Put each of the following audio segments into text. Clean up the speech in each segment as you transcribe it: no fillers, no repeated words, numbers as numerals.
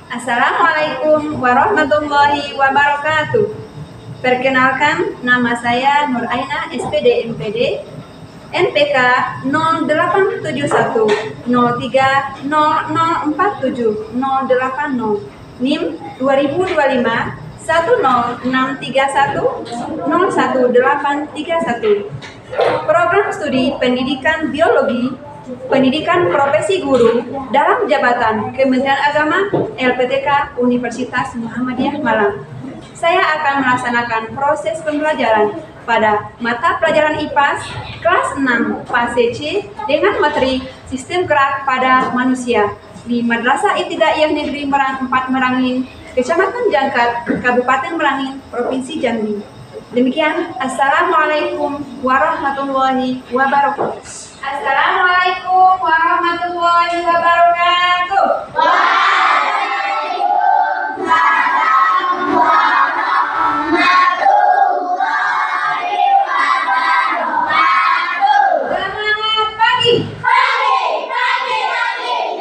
Assalamualaikum warahmatullahi wabarakatuh. Perkenalkan, nama saya Nur Aina, SPD MPD, NPK 0871 03 0047 080, NIM 2025 10631 01831. Program studi pendidikan biologi, pendidikan profesi guru dalam jabatan Kementerian Agama LPTK Universitas Muhammadiyah Malang. Saya akan melaksanakan proses pembelajaran pada mata pelajaran IPAS kelas 6 fase C dengan materi sistem gerak pada manusia di Madrasah Ibtidaiyah Negeri Merang 4 Merangin, Kecamatan Jangkat, Kabupaten Merangin, Provinsi Jambi. Demikian, Assalamualaikum warahmatullahi wabarakatuh. Assalamualaikum warahmatullahi wabarakatuh. Waalaikumsalam warahmatullahi wabarakatuh. Semangat pagi. Pagi.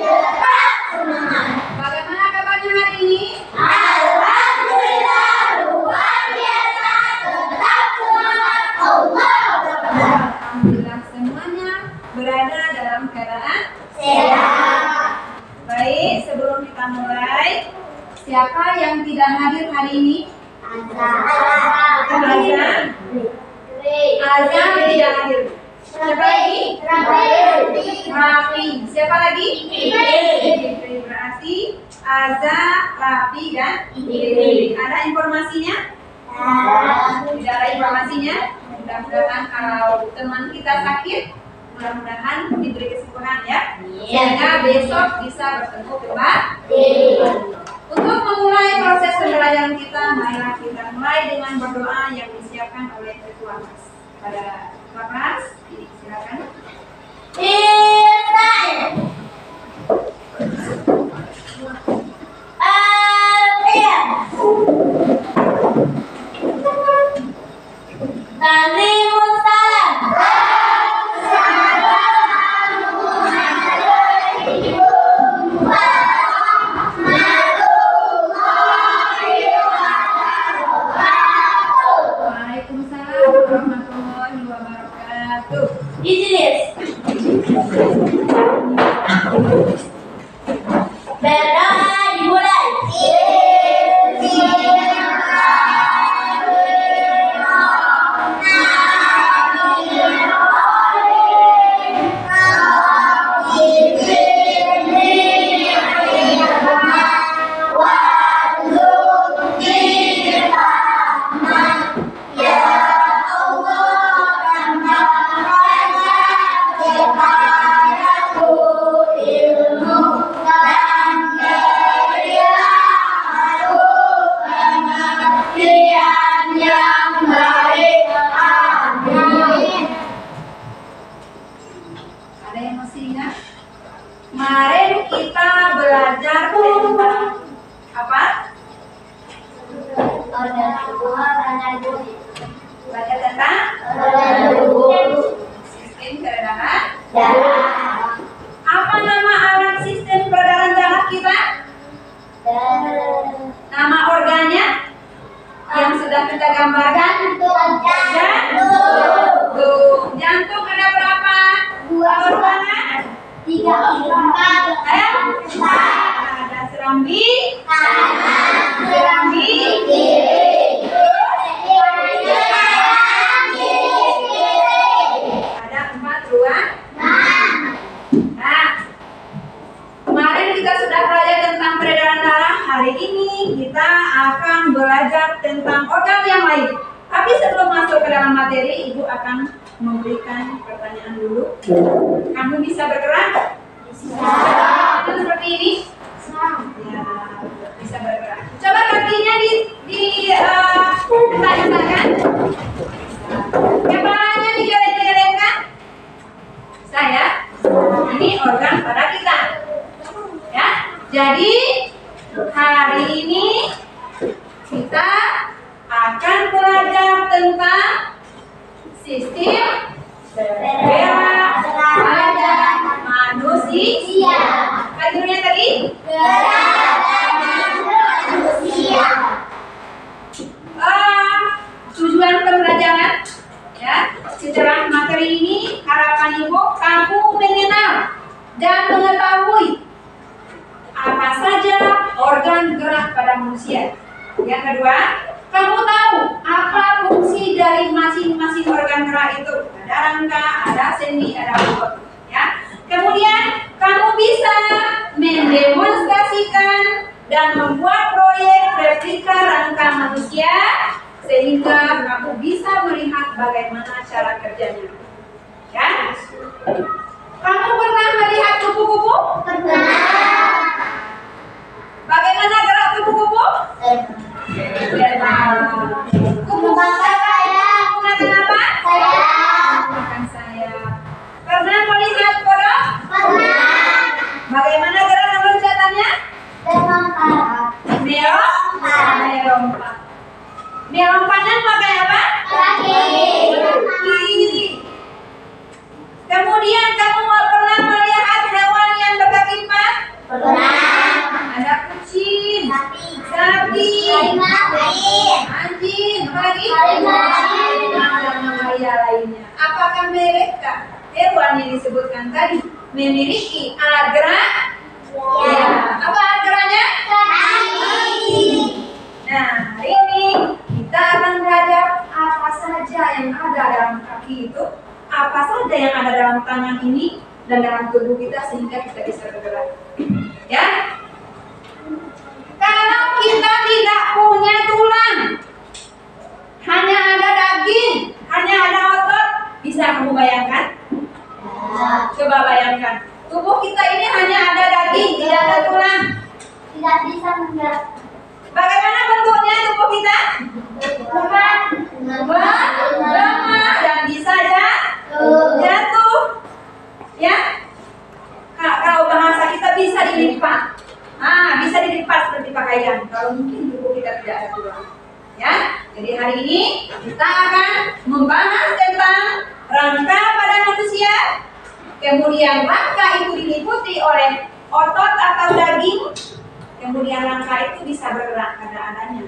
Tetap semangat. Bagaimana kabarnya hari ini? Alhamdulillah luar biasa. Tetap semangat. Allah Akbar. Alhamdulillah semuanya berada dalam keadaan Sehat. baik. Sebelum kita mulai, siapa yang tidak hadir hari ini? Azam tidak hadir. Siapa lagi? Rafi. Siapa lagi? Berarti Aza, Rafi, dan Ibri. Ada informasinya? Tidak ada informasinya. Mudah-mudahan kalau teman kita sakit, mudah-mudahan diberi kesembuhan ya. Sehingga besok bisa bertemu kembali. Untuk memulai proses pembelajaran kita, marilah kita mulai dengan berdoa yang disiapkan oleh Ketua Mas. Pada kelas, silakan. Waalaikumsalam warahmatullahi wabarakatuh. Berdoa dimulai. Ada yang masih ingat? Kemarin kita belajar tentang apa? Belajar tentang sistem peredaran. Apa nama alat sistem peredaran darah kita? Nama organnya yang sudah kita gambarkan? Jantung. Jantung ada berapa? Organnya? 3, 4, Ada serambi, kiri. Ada 4 ruang. Nah, kemarin kita sudah belajar tentang peredaran darah. Hari ini kita akan belajar tentang organ yang lain. Tapi sebelum masuk ke dalam materi, Ibu akan memberikan pertanyaan dulu. Kamu bisa bergerak? Bisa. Seperti ini? Ya, bisa bergerak. Coba kakinya ditarik-tarik. Kepalanya digeleng-gelengkan. Saya, ini organ pada kita. Ya, jadi hari ini kita akan belajar tentang sistem gerak pada manusia. Judulnya tadi? Gerak materi ini harapan Ibu kamu mengenal dan mengetahui apa saja organ gerak pada manusia. Yang kedua, kamu tahu apa fungsi dari masing-masing organ gerak itu. Ada rangka, ada sendi, ada otot. Ya. Kemudian kamu bisa mendemonstrasikan dan membuat proyek replika rangka manusia sehingga kamu bisa melihat bagaimana cara kerjanya. Ya? Kamu pernah melihat kupu-kupu? Pernah. Bagaimana gerak kupu-kupu? Kupu-kupu sayap menggunakan apa? Sayap. Menggunakan sayap. Pernah melihat kodok? Pernah. Bagaimana gerak loncatannya? Melompat. Melompat. Melompatnya pakai apa? Kaki. Kaki. Kemudian kamu pernah melihat hewan yang berkaki empat? Pernah. Ada kucing, Sapi. sapi, Harimau. anjing, apa lagi? Harimau. Dan mamalia lainnya. Apakah mereka hewan yang disebutkan tadi memiliki alat gerak? Ya. Apa alat geraknya? Kaki. Nah, hari ini kita akan belajar apa saja yang ada dalam kaki itu, apa saja yang ada dalam tangan ini dan dalam tubuh kita sehingga kita bisa bergerak. Ya. Kalau kita tidak punya tulang, hanya ada daging, hanya ada otot, bisa kamu bayangkan? Coba bayangkan, tubuh kita ini hanya ada daging, tidak ada tulang. Tidak bisa menggerak. Bagaimana bentuknya tubuh kita? Lemah dan bisa jatuh. Ya. Kalau bahasa kita bisa dilipat. Bisa dilipat seperti pakaian. Kalau mungkin tubuh kita tidak ada tulang. Ya. Jadi hari ini kita akan membahas tentang rangka pada manusia. Kemudian rangka itu diliputi oleh otot atau daging. Kemudian rangka itu bisa bergerak karena adanya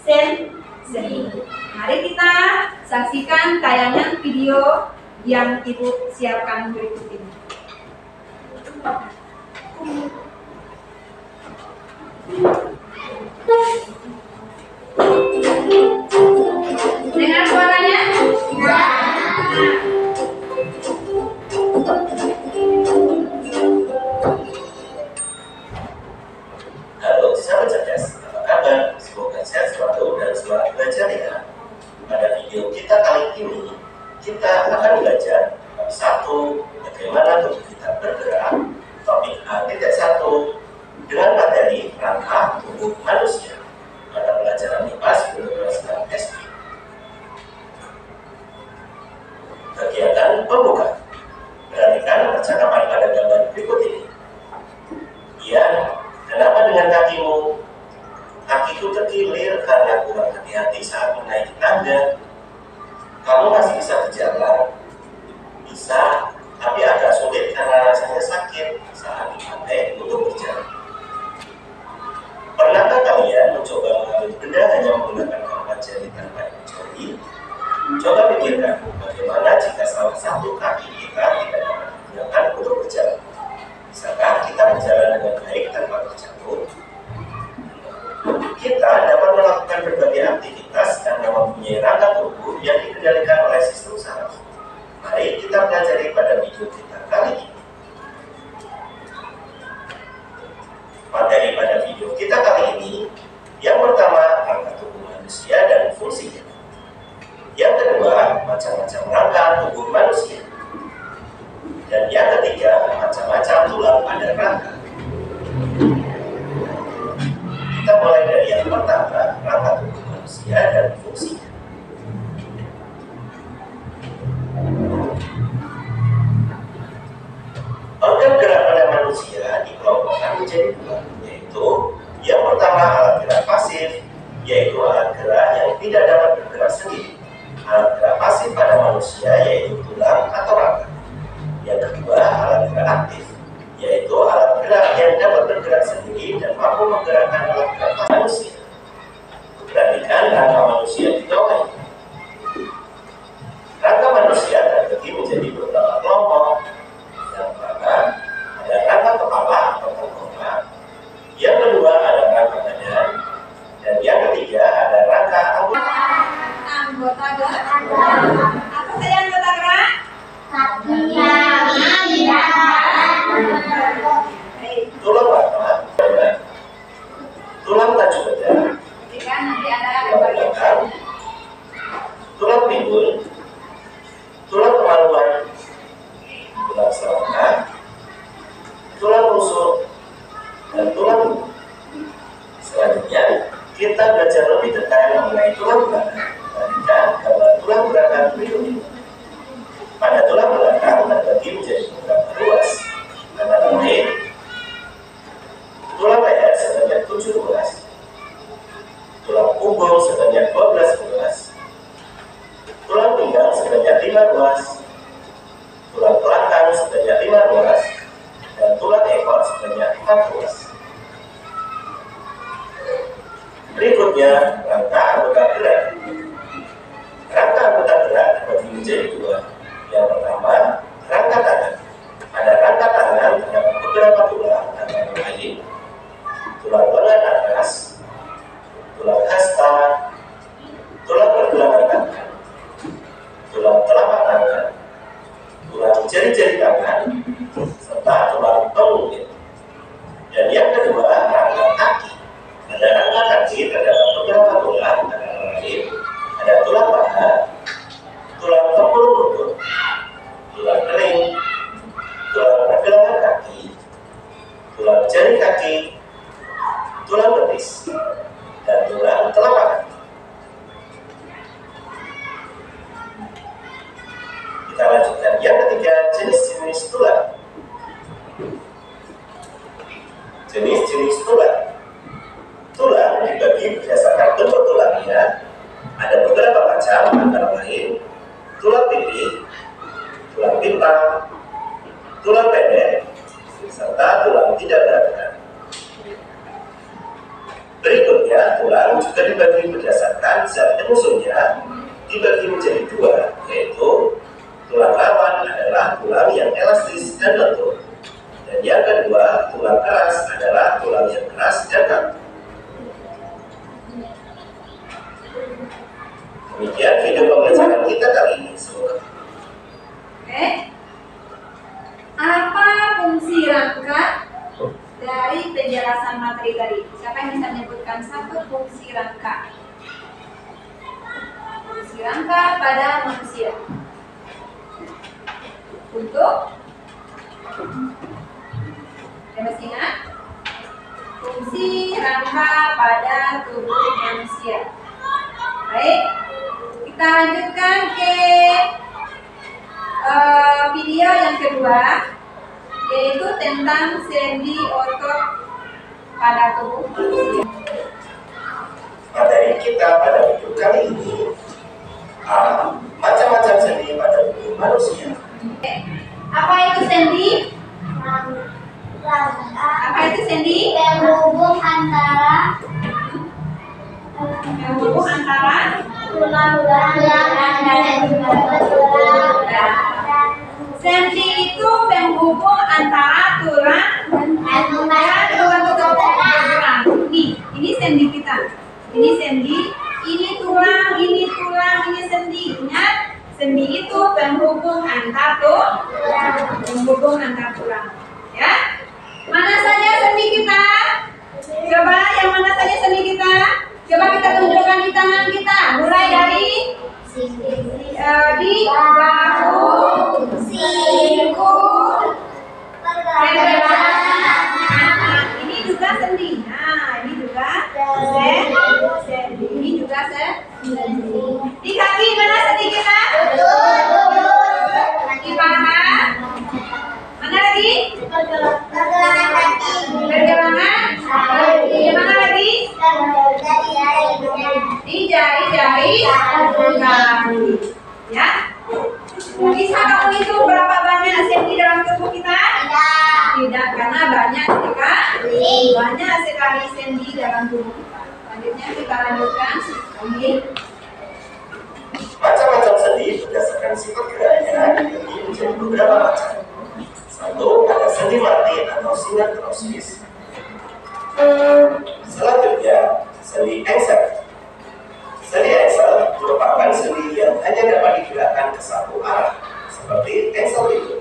sendi. Mari kita saksikan tayangan video yang Ibu siapkan berikut ini. Dengar suaranya? Ya. Halo sahabat cerdas, apa kabar? Semoga sehat selalu dan semangat belajar ya. Pada video kita kali ini, kita akan belajar bab 1, bagaimana tubuh kita bergerak. Topik A.1 dengan materi rangka tubuh manusia pada pelajaran IPA 10 SD. Kegiatan pembuka. Perhatikan percakapan pada gambar berikut ini. Iya, kenapa dengan kakimu? Kakiku terkilir karena kurang hati-hati saat menaiki tangga. Kamu masih bisa berjalan? Bisa, tapi agak sulit karena rasanya sakit saat dipakai untuk berjalan. Pernahkah kalian mencoba mengambil benda hanya menggunakan keempat jari tanpa ikut jari? Coba pikirkan bagaimana jika salah satu kaki kita tidak dapat digunakan untuk berjalan. Bisakah kita berjalan dengan baik tanpa terjatuh? Kita dapat melakukan berbagai aktivitas karena mempunyai rangka tubuh yang dikendalikan oleh sistem saraf. Mari kita pelajari pada video kita kali ini. Materi pada video kita kali ini, yang pertama rangka tubuh manusia dan fungsinya. Yang kedua, macam-macam rangka tubuh manusia. Dan yang ketiga, macam-macam tulang pada rangka. Kita mulai dari yang pertama, rangka tubuh manusia dan fungsinya. Organ gerak pada manusia dikelompokkan menjadi dua, yaitu yang pertama alat gerak pasif, yaitu alat gerak yang tidak dapat bergerak sendiri. Alat gerak pasif pada manusia yaitu tulang atau rangka. Yang kedua, alat gerak aktif, yaitu alat gerak yang dapat bergerak sendiri dan mampu menggerakkan alat gerak manusia. Perhatikan rangka manusia di bawah ini. Rangka manusia terbagi menjadi mengenai tulang belakang, perhatikan gambar tulang belakang berikut. Pada tulang belakang terbagi menjadi beberapa ruas, antara lain tulang leher sebanyak 7 ruas, tulang punggung sebanyak 12 ruas, tulang pinggang sebanyak 5 ruas, tulang belakang sebanyak 5 ruas, dan tulang ekor sebanyak 4 ruas. Berikutnya, rangka anggota gerak. Rangka anggota gerak terbagi menjadi 2. Yang pertama, rangka tangan. Pada rangka tangan terdapat beberapa tulang, antara lain tulang lengan atas, tulang hasta, tulang pergelangan tangan, tulang telapak tangan, tulang jari-jari tangan, serta tulang penguntit. Dan yang kedua, rangka kaki. Pada rangka kaki terdapat beberapa tulang, antara lain ada tulang paha, tulang tempurung lutut, tulang kering, tulang pergelangan kaki, tulang jari kaki, tulang betis, dan tulang telapak kaki. Kita lanjutkan yang ketiga, jenis-jenis tulang. Jenis-jenis tulang. Tulang dibagi berdasarkan bentuk tulangnya. Ada beberapa macam, antara lain tulang pipi, tulang pimpang, tulang pendek, serta tulang tidak berat. Berikutnya, tulang juga dibagi berdasarkan zat penyusunnya, dibagi menjadi 2, yaitu tulang rawan adalah tulang yang elastis dan lentur, dan yang kedua, tulang keras adalah tulang yang keras dan kaku. Demikian video pembelajaran kita kali ini. Semoga. Oke. Apa fungsi rangka dari penjelasan materi tadi? Siapa yang bisa menyebutkan satu fungsi rangka? Fungsi rangka pada manusia. Untuk yang masih ingat? Fungsi rangka pada tubuh manusia. Baik, kita lanjutkan ke video yang kedua, yaitu tentang sendi otot pada tubuh manusia. Materi kita pada video kali ini macam-macam sendi pada tubuh manusia. Apa itu sendi? Apa itu sendi? Penghubung antara tulang dan sendi itu penghubung antara tulang dan tulang. Ini sendi kita. Ini sendi, ini tulang, ini sendi. Ingat, sendi itu penghubung antar tulang. Ya. Mana saja sendi kita? Coba yang mana saja sendi kita? Coba kita tunjukkan di tangan kita. Mulai dari di bahu, siku, ini juga sendi. Nah, ini juga sendi. Ini juga sendi. Di kaki mana sendi kita? Di paha. Mana lagi? Pergelangan. Di mana lagi? Di jari-jari kaki. Ya. Bisa kamu hitung berapa banyak sendi dalam tubuh kita? Tidak, karena banyak sekali sendi dalam tubuh kita. Selanjutnya kita lanjutkan ini. Macam-macam sendi berdasarkan sifat geraknya dibagi menjadi beberapa macam. 1. Ada sendi mati atau sinertrosis. Selanjutnya, sendi engsel. Sendi engsel merupakan sendi yang hanya dapat digerakkan ke satu arah, seperti engsel itu.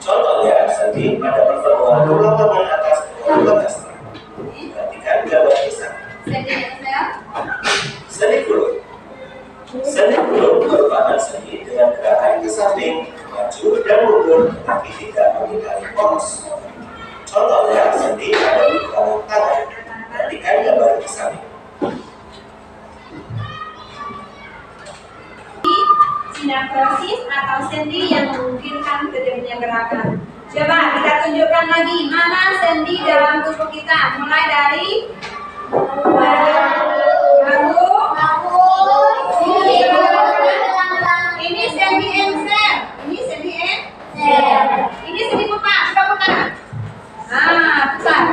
Contohnya, sendi pada pertemuan tulang lengan atas dengan tulang hasta. Perhatikan gambar kisah. Sendi engsel. Sendi gulung. Sendi gulung merupakan sendi dengan gerakan ke samping, maju dan mundur, tetapi tidak memiliki poros. Contohnya, sendi ada di belakang tangan. Perhatikan gambar di samping. lagi. Mana sendi dalam tubuh kita? Mulai dari bahu, ini sendi emser, ini sendi ini sendi putar, coba putar. Nah, putar.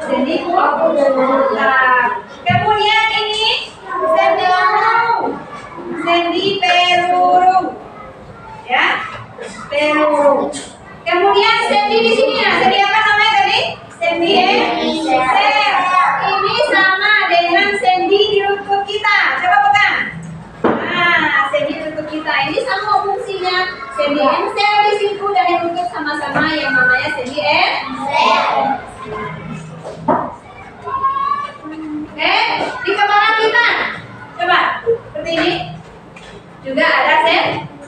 Sendi putar. Kemudian ini sendi peluru, sendi peluru, ya, peluru. Kemudian sendi di sini ya, sendi apa namanya tadi? Sendi emser. Ini sama dengan sendi di lutut kita. Coba pegang. Nah, sendi lutut kita ini sama fungsinya. Sendi emser di siku dan di lutut sama-sama yang namanya sendi emser. Oke, di kepala kita. Coba, seperti ini. Juga ada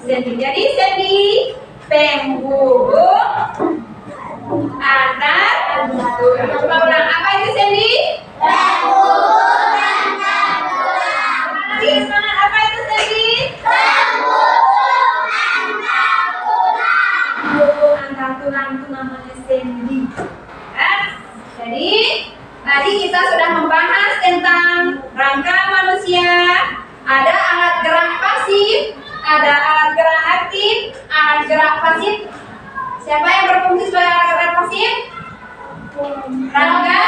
sendi. Jadi sendi penghubung antar tulang. Coba ulang, apa itu sendi? Penghubung antar tulang. Lagi semangat, apa itu sendi? Penghubung antar tulang. Penghubung antar tulang itu namanya sendi. Kan? Jadi tadi kita sudah membahas tentang rangka manusia. Ada alat gerak pasif, ada alat gerak aktif, alat gerak pasif. Siapa yang berfungsi sebagai alat gerak pasif? Rangka.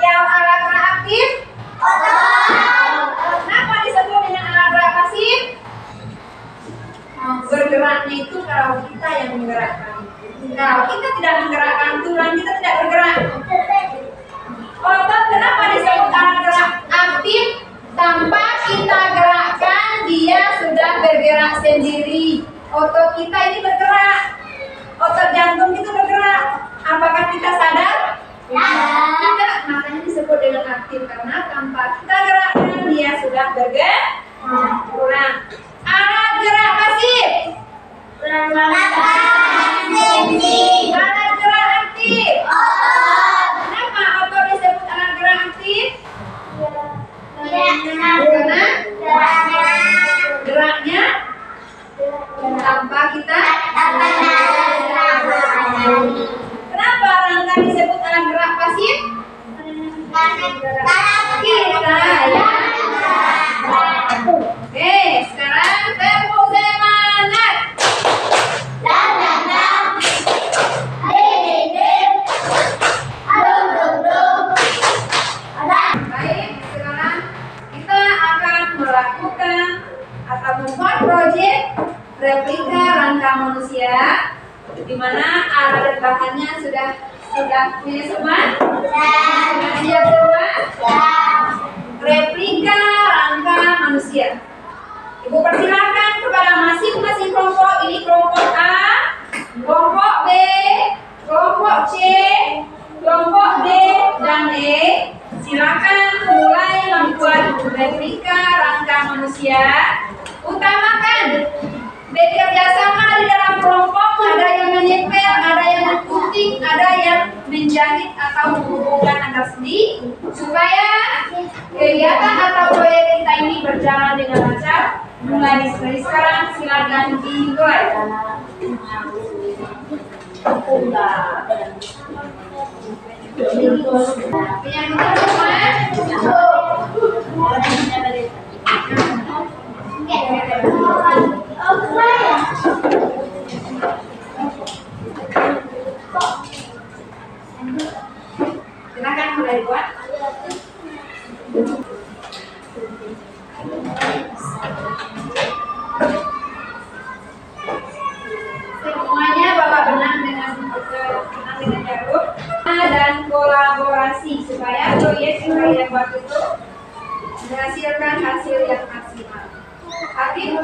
Yang alat gerak aktif? Kenapa disebut dengan alat gerak pasif? Bergeraknya itu kalau kita yang menggerakkan. Kalau kita tidak menggerakkan tulang, kita tidak bergerak. Otot kenapa disebut alat gerak aktif? Tanpa kita gerakkan, dia sudah bergerak sendiri. Otot kita ini bergerak. Otot jantung kita bergerak. Apakah kita sadar? Tidak, makanya disebut dengan aktif karena tanpa kita gerakkan, dia sudah bergerak. Kurang. Alat gerak pasif. Alat gerak aktif. Kenapa otot disebut alat gerak aktif? Karena geraknya tanpa kita. Kenapa rangka disebut alat gerak pasif? Kita ya. Oke, sekarang tepuk semangat. Baik, sekarang kita akan melakukan atau membuat proyek replika rangka manusia, di mana alat dan bahannya sudah punya semua? Sudah siap semua? Replika rangka manusia. Ibu persilakan kepada masing-masing kelompok. Ini kelompok A, kelompok B, kelompok C, kelompok D dan E. Silakan mulai membuat replika rangka manusia. Utamakan bekerja sama di dalam kelompok. Ada yang menempel, ada yang menggunting, ada yang menjahit atau menghubungkan antar sendi, supaya kegiatan atau proyek kita ini berjalan dengan lancar. Mulai dari sekarang, silakan dimulai. Yang silakan mulai dibuat. Semuanya Bapak benang dengan jarum dan kolaborasi supaya proyek yang kalian buat itu menghasilkan hasil yang maksimal. Hakim.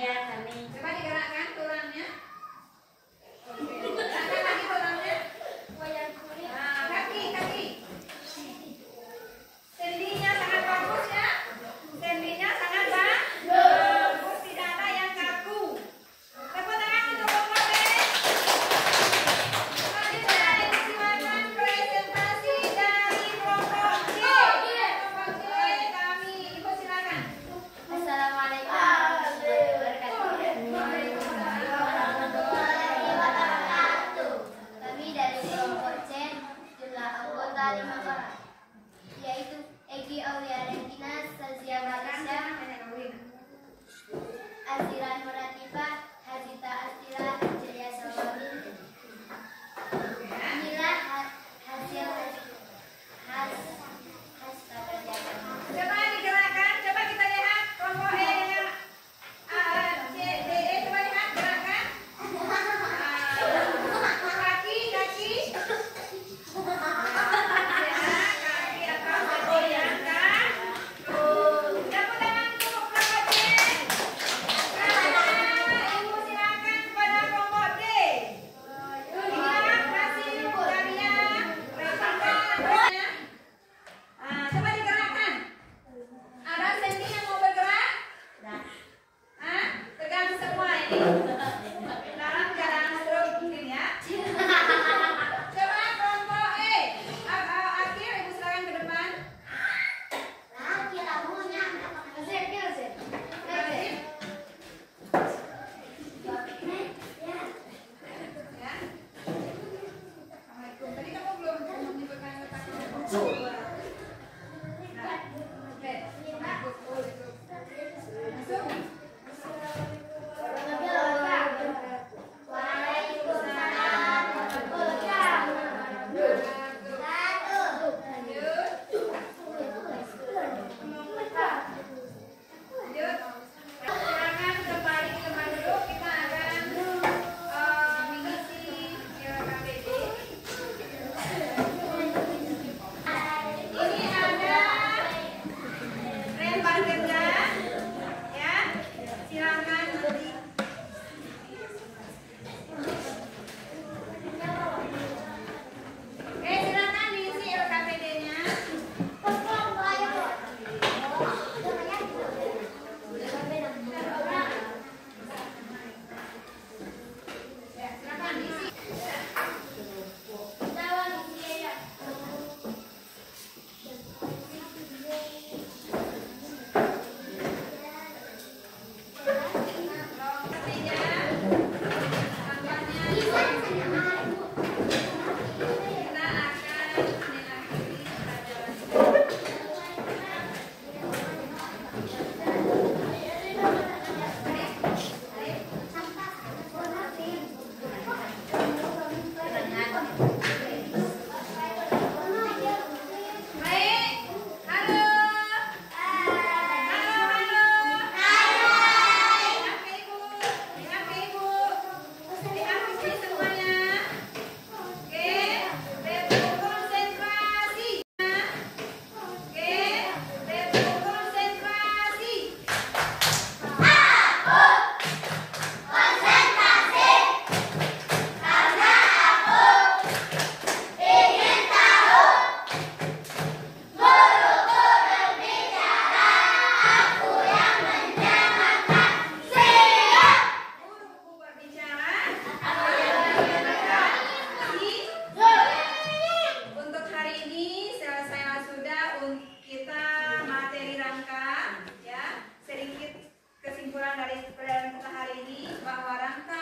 ya kami. Coba digerakkan tulangnya. Oke. Gerakkan lagi tulangnya. Nah, kaki. Sendinya sangat bagus ya. Sendinya sangat bagus. Tidak ada yang kaku. Tepuk tangan untuk kelompok B. Selanjutnya silakan presentasi dari kelompok G. Kelompok G kami, Ibu silakan. Assalamualaikum warahmatullahi wabarakatuh. Kami dari kelompok C, jumlah anggota 5 orang, yaitu Egi Aulia Regina, Sazia Malaysia, Azira Nuratifa, Hazita Astila, Angelia Sawami, inilah hasil hasta kerja kami. Coba digerakkan, coba kita lihat kelompok E dengan A, C, D, E. Coba lihat gerakan. Kaki. Kaki akan bergoyangkan. Tepuk tangan untuk kelompok D. Ibu silakan pada kelompok D. Inilah hasil karya Revita. Coba digerakkan. Ada sendi yang mau bergerak? Tegang semua ini. Dalam keadaan stroke mungkin ya. Coba kelompok E. Akhir ibu silakan ke depan. Ya. Assalamualaikum. Tadi kamu belum menyebutkan kata kelompok. Nah, oke. Masuk. Silakan kembali ke tempat duduk. Kita akan mengisi KPD. Ini ada lempar kerja, ya. Silakan nanti. Silakan diisi LKPD-nya. Ya, silakan diisi. kesimpulan dari pelajaran kita hari ini bahwa rangka